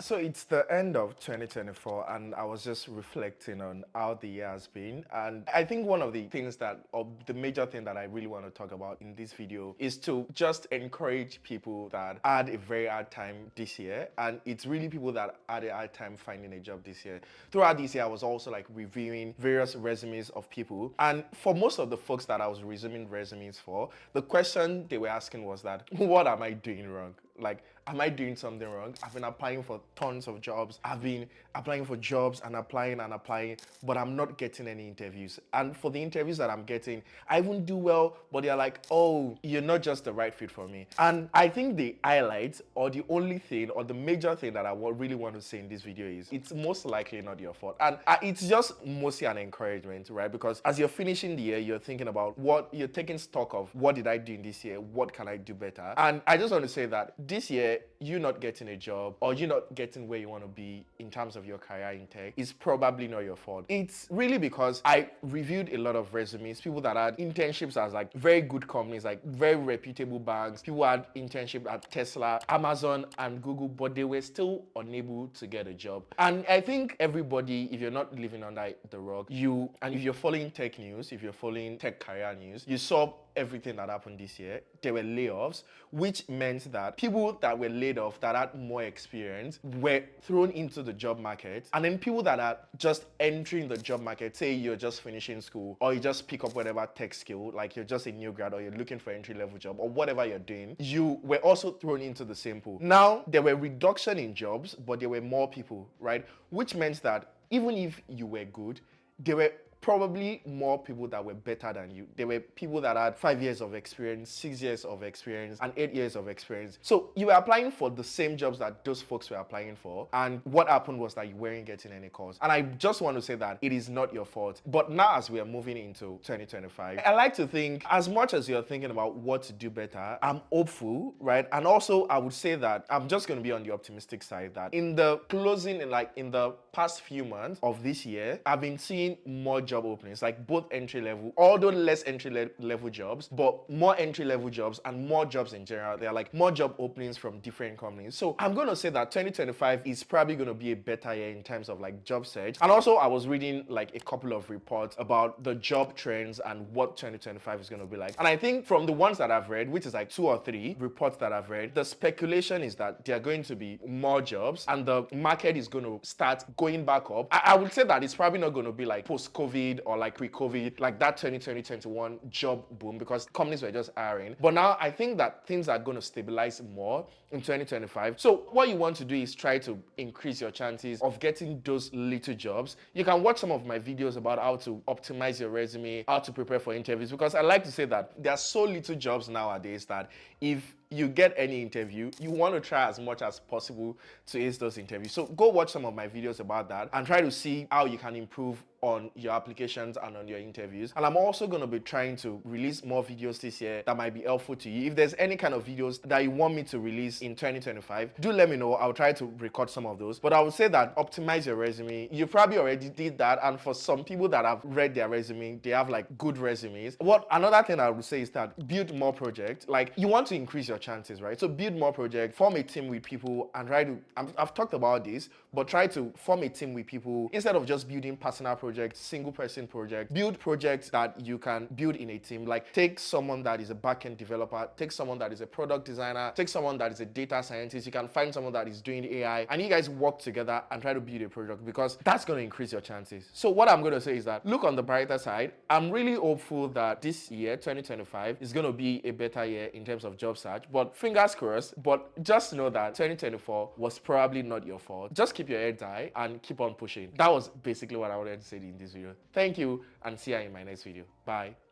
So it's the end of 2024, and I was just reflecting on how the year has been. And I think one of the things that, or the major thing that I really want to talk about in this video is to just encourage people that had a very hard time this year. And it's really people that had a hard time finding a job this year. Throughout this year, I was also like reviewing various resumes of people. And for most of the folks that I was resuming resumes for, the question they were asking was that, what am I doing wrong? Like, am I doing something wrong? I've been applying for tons of jobs. I've been applying for jobs and applying, but I'm not getting any interviews. And for the interviews that I'm getting, I won't do well, but they're like, oh, you're not just the right fit for me. And I think the highlight, or the only thing, or the major thing that I really want to say in this video is, it's most likely not your fault. And it's just mostly an encouragement, right? Because as you're finishing the year, you're thinking about what you're taking stock of. What did I do in this year? What can I do better? And I just want to say that this year, you not getting a job or you not getting where you want to be in terms of your career in tech is probably not your fault. It's really because I reviewed a lot of resumes, people that had internships as like very good companies, like very reputable banks. People had internship at Tesla, Amazon, and Google, but they were still unable to get a job. And I think everybody, if you're not living under the rock, and if you're following tech news, if you're following tech career news, you saw everything that happened this year. There were layoffs, which meant that people that were laid off that had more experience were thrown into the job market. And then people that are just entering the job market, say you're just finishing school or you just pick up whatever tech skill, like you're just a new grad or you're looking for entry-level job or whatever you're doing, you were also thrown into the same pool. Now, there were reduction in jobs, but there were more people, right? Which meant that even if you were good, there were probably more people that were better than you. There were people that had 5 years of experience, 6 years of experience, and 8 years of experience. So you were applying for the same jobs that those folks were applying for. And what happened was that you weren't getting any calls. And I just want to say that it is not your fault. But now as we are moving into 2025, I like to think, as much as you're thinking about what to do better, I'm hopeful, right? And also I would say that I'm just going to be on the optimistic side that in the closing, in the past few months of this year, I've been seeing more job openings, like both entry level, although less entry level jobs, but more entry level jobs and more jobs in general. There are like more job openings from different companies. So I'm going to say that 2025 is probably going to be a better year in terms of like job search. And also I was reading like a couple of reports about the job trends and what 2025 is going to be like. And I think from the ones that I've read, which is like 2 or 3 reports that I've read, the speculation is that there are going to be more jobs and the market is going to start going back up. I would say that it's probably not going to be like post-COVID or like pre-COVID, like that 2020-21 job boom, because companies were just hiring. But now I think that things are going to stabilize more in 2025. So what you want to do is try to increase your chances of getting those little jobs. You can watch some of my videos about how to optimize your resume, how to prepare for interviews, because I like to say that there are so little jobs nowadays that if you get any interview, you want to try as much as possible to ace those interviews. So go watch some of my videos about that and try to see how you can improve on your applications and on your interviews. And I'm also going to be trying to release more videos this year that might be helpful to you. If there's any kind of videos that you want me to release in 2025, do let me know. I'll try to record some of those. But I would say that optimize your resume. You probably already did that. And for some people that have read their resume, they have like good resumes. Another thing I would say is that build more projects. Like you want to increase your chances, right? So build more projects, form a team with people and try to, I've talked about this, but try to form a team with people instead of just building personal projects, single person projects. Build projects that you can build in a team. Like take someone that is a backend developer, take someone that is a product designer, take someone that is a data scientist. You can find someone that is doing AI and you guys work together and try to build a project because that's going to increase your chances. So what I'm going to say is that look on the brighter side. I'm really hopeful that this year, 2025, is going to be a better year in terms of job search. But fingers crossed, but just know that 2024 was probably not your fault. Just keep your head high and keep on pushing. That was basically what I wanted to say in this video. Thank you and see you in my next video. Bye.